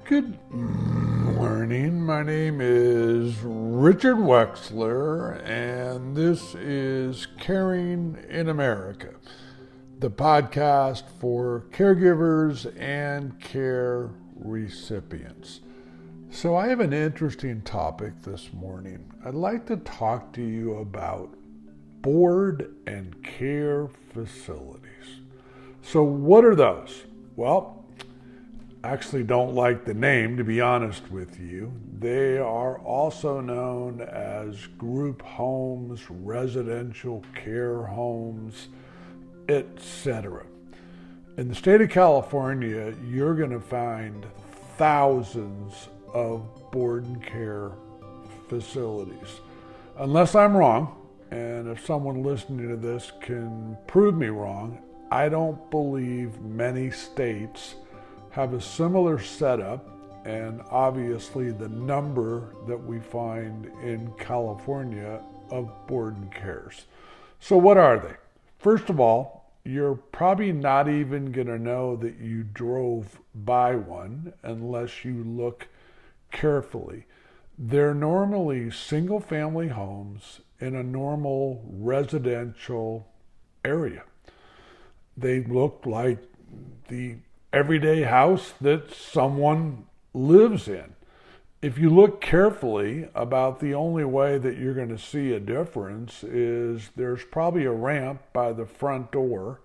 Good morning. My name is Richard Wexler, and this is Caring in America, the podcast for caregivers and care recipients. So, I have an interesting topic this morning. I'd like to talk to you about board and care facilities. So, what are those? Well, actually don't like the name, to be honest with you. They are also known as group homes, residential care homes, etc. In the state of California, you're going to find thousands of board and care facilities. Unless I'm wrong, and if someone listening to this can prove me wrong, I don't believe many states have a similar setup, and obviously the number that we find in California of board and cares. So what are they? First of all, you're probably not even going to know that you drove by one unless you look carefully. They're normally single family homes in a normal residential area. They look like the everyday house that someone lives in. If you look carefully, about the only way that you're going to see a difference is there's probably a ramp by the front door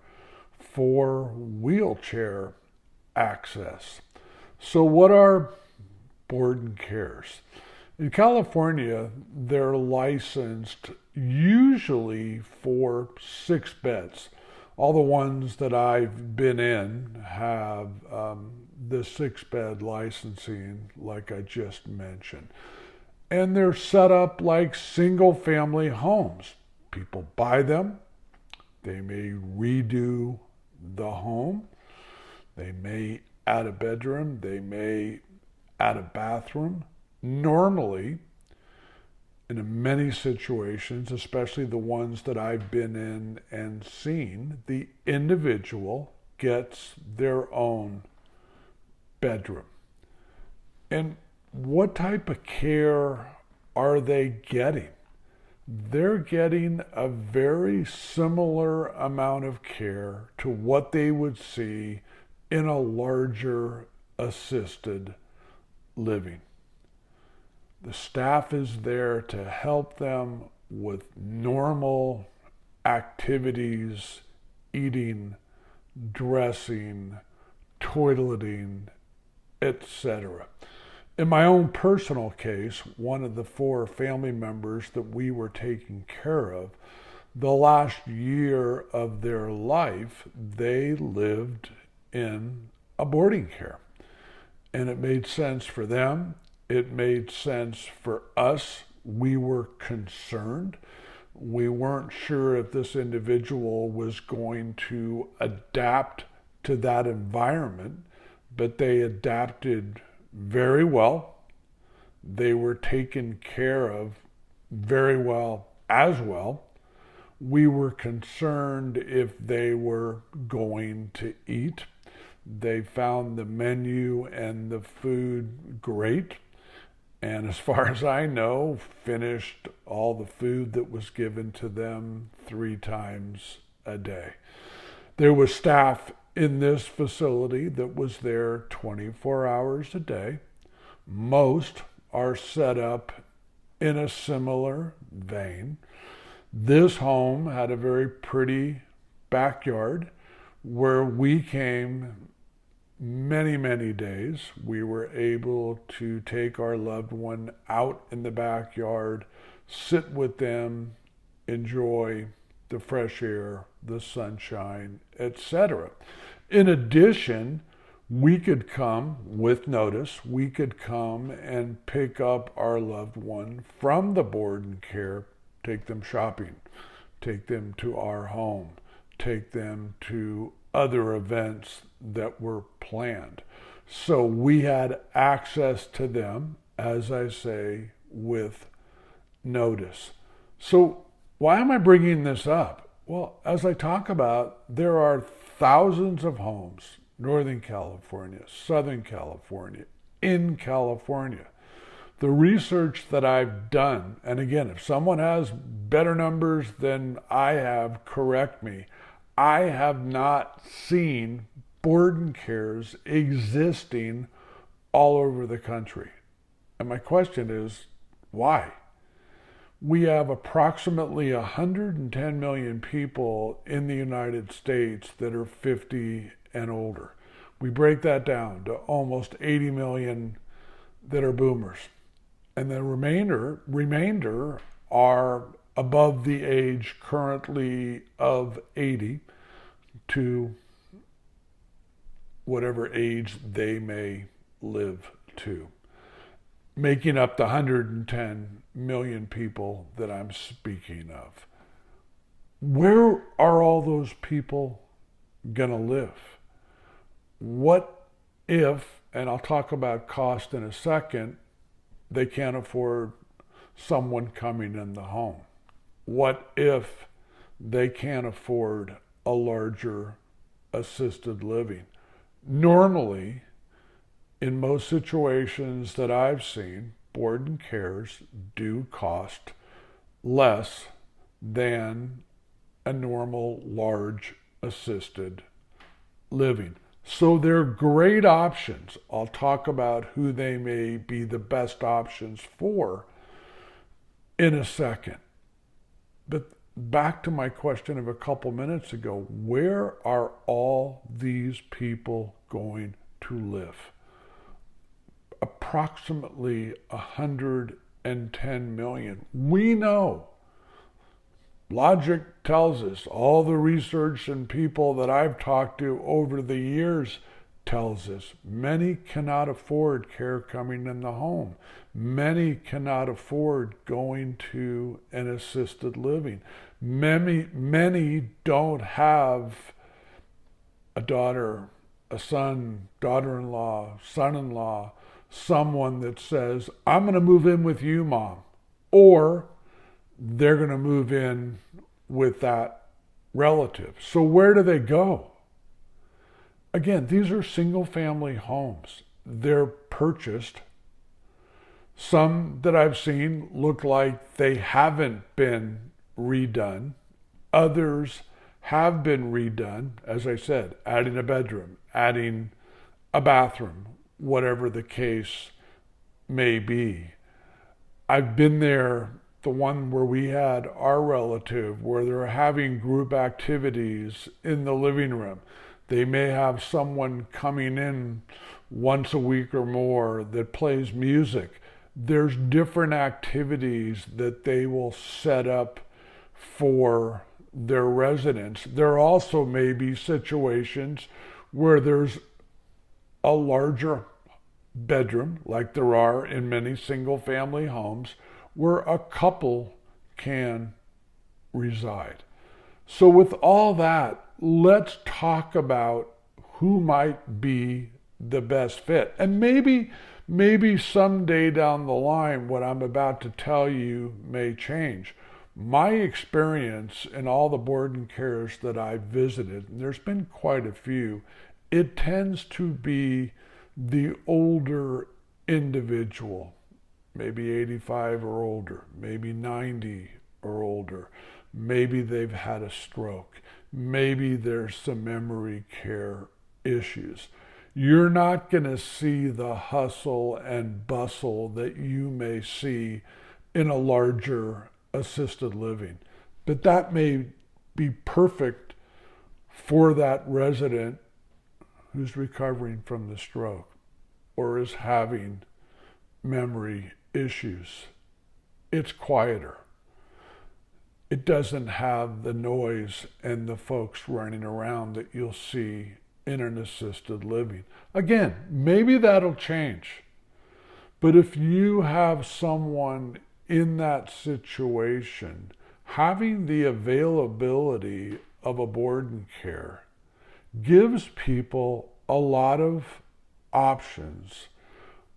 for wheelchair access. So what are board and cares? In California, they're licensed usually for 6 beds. All the ones that I've been in have the 6-bed licensing, like I just mentioned. And they're set up like single-family homes. People buy them. They may redo the home. They may add a bedroom. They may add a bathroom. Normally, in many situations, especially the ones that I've been in and seen, the individual gets their own bedroom. And what type of care are they getting? They're getting a very similar amount of care to what they would see in a larger assisted living. The staff is there to help them with normal activities, eating, dressing, toileting, etc. In my own personal case, one of the 4 family members that we were taking care of, the last year of their life, they lived in a boarding care. And it made sense for them. It made sense for us. We were concerned. We weren't sure if this individual was going to adapt to that environment, but they adapted very well. They were taken care of very well as well. We were concerned if they were going to eat. They found the menu and the food great. And as far as I know, finished all the food that was given to them 3 times a day. There was staff in this facility that was there 24 hours a day. Most are set up in a similar vein. This home had a very pretty backyard where we came many days. We were able to take our loved one out in the backyard, sit with them, enjoy the fresh air, the sunshine, etc. In addition, we could come with notice. We could come and pick up our loved one from the board and care, take them shopping, take them to our home, take them to other events that were planned. So we had access to them, as I say, with notice. So why am I bringing this up? Well, as I talk about, there are thousands of homes, Northern California, Southern California, in California. The research that I've done, and again, if someone has better numbers than I have, correct me, I have not seen board and cares existing all over the country. And my question is, why? We have approximately 110 million people in the United States that are 50 and older. We break that down to almost 80 million that are boomers. And the remainder are above the age currently of 80 to whatever age they may live to, making up the 110 million people that I'm speaking of. Where are all those people going to live? What if, and I'll talk about cost in a second, they can't afford someone coming in the home? What if they can't afford a larger assisted living? Normally, in most situations that I've seen, board and cares do cost less than a normal large assisted living. So they're great options. I'll talk about who they may be the best options for in a second. But back to my question of a couple minutes ago, where are all these people going to live? Approximately 110 million. We know. Logic tells us, all the research and people that I've talked to over the years tells us, many cannot afford care coming in the home. Many cannot afford going to an assisted living. Many don't have a daughter, a son, daughter-in-law, son-in-law, someone that says, I'm going to move in with you, Mom. Or they're going to move in with that relative. So where do they go? Again, these are single-family homes. They're purchased. Some that I've seen look like they haven't been redone. Others have been redone, as I said, adding a bedroom, adding a bathroom, whatever the case may be. I've been there, the one where we had our relative, where they're having group activities in the living room. They may have someone coming in once a week or more that plays music. There's different activities that they will set up for their residents. There also may be situations where there's a larger bedroom, like there are in many single-family homes, where a couple can reside. So with all that, let's talk about who might be the best fit. And maybe someday down the line, what I'm about to tell you may change. My experience in all the board and cares that I've visited, and there's been quite a few, it tends to be the older individual, maybe 85 or older, maybe 90 or older. Maybe they've had a stroke. Maybe there's some memory care issues. You're not going to see the hustle and bustle that you may see in a larger assisted living. But that may be perfect for that resident who's recovering from the stroke or is having memory issues. It's quieter. It doesn't have the noise and the folks running around that you'll see in an assisted living. Again, maybe that'll change. But if you have someone in that situation, having the availability of a board and care gives people a lot of options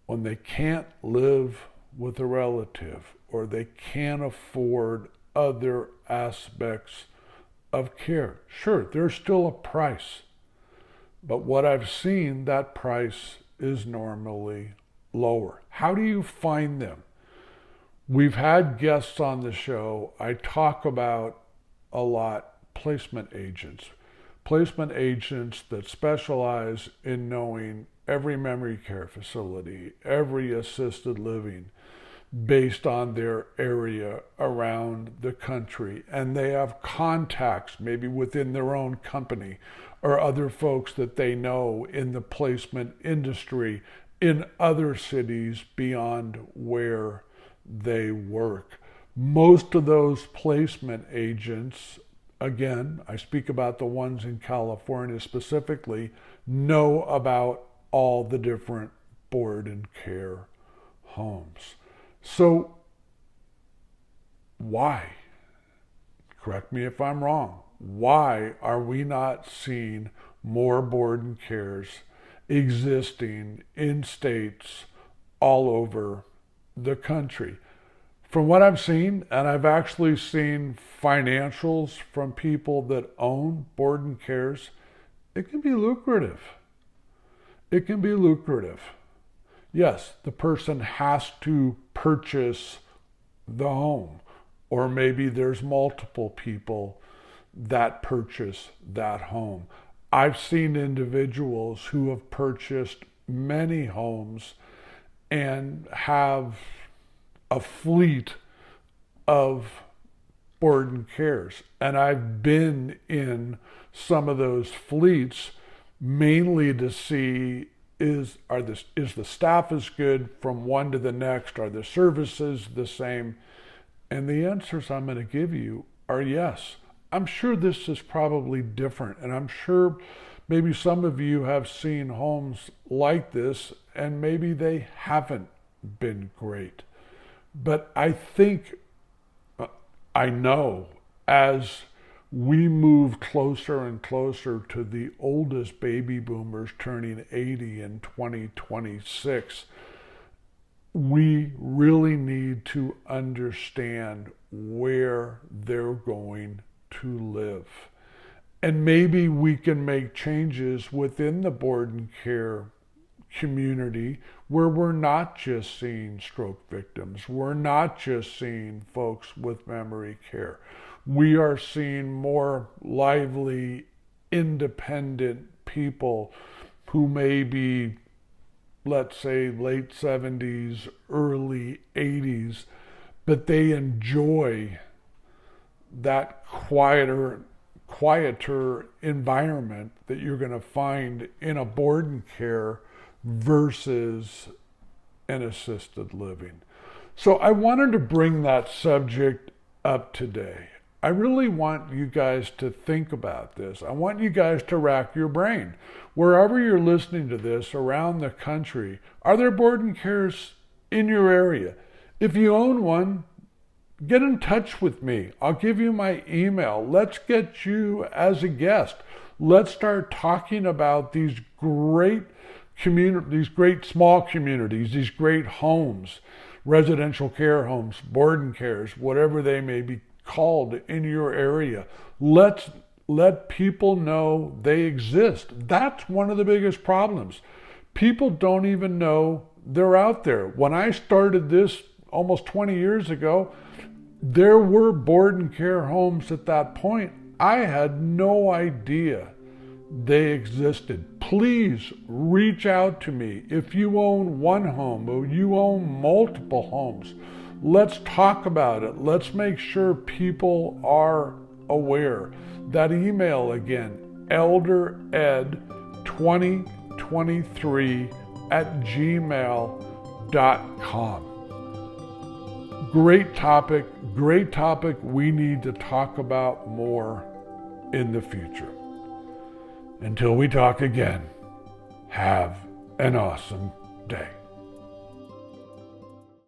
when they can't live with a relative or they can't afford other aspects of care. Sure, there's still a price, but what I've seen, that price is normally lower. How do you find them? We've had guests on the show. I talk about a lot placement agents. Placement agents that specialize in knowing every memory care facility, every assisted living, based on their area around the country. And they have contacts maybe within their own company or other folks that they know in the placement industry in other cities beyond where they work. Most of those placement agents, again, I speak about the ones in California specifically, know about all the different board and care homes. So why? Correct me if I'm wrong. Why are we not seeing more board and cares existing in states all over the country? From what I've seen, and I've actually seen financials from people that own board and cares, it can be lucrative. It can be lucrative. Yes, the person has to purchase the home, or maybe there's multiple people that purchase that home. I've seen individuals who have purchased many homes and have a fleet of board and cares. And I've been in some of those fleets mainly to see is the staff as good from one to the next? Are the services the same? And the answers I'm going to give you are yes. I'm sure this is probably different, and I'm sure maybe some of you have seen homes like this, and maybe they haven't been great. But I think, I know, as we move closer and closer to the oldest baby boomers turning 80 in 2026, we really need to understand where they're going to live. And maybe we can make changes within the board and care community where we're not just seeing stroke victims, we're not just seeing folks with memory care. We are seeing more lively, independent people who may be, let's say, late 70s, early 80s, but they enjoy that quieter environment that you're going to find in a board and care versus an assisted living. So I wanted to bring that subject up today. I really want you guys to think about this. I want you guys to rack your brain. Wherever you're listening to this around the country, are there board and cares in your area? If you own one, get in touch with me. I'll give you my email. Let's get you as a guest. Let's start talking about these great communities, these great small communities, these great homes, residential care homes, board and cares, whatever they may be called in your area. Let's let people know they exist. That's one of the biggest problems. People don't even know they're out there. When I started this almost 20 years ago, there were board and care homes at that point. I had no idea they existed. Please reach out to me. If you own one home or you own multiple homes, let's talk about it. Let's make sure people are aware. That email again, eldered2023@gmail.com. Great topic. We need to talk about more in the future. Until we talk again, have an awesome day.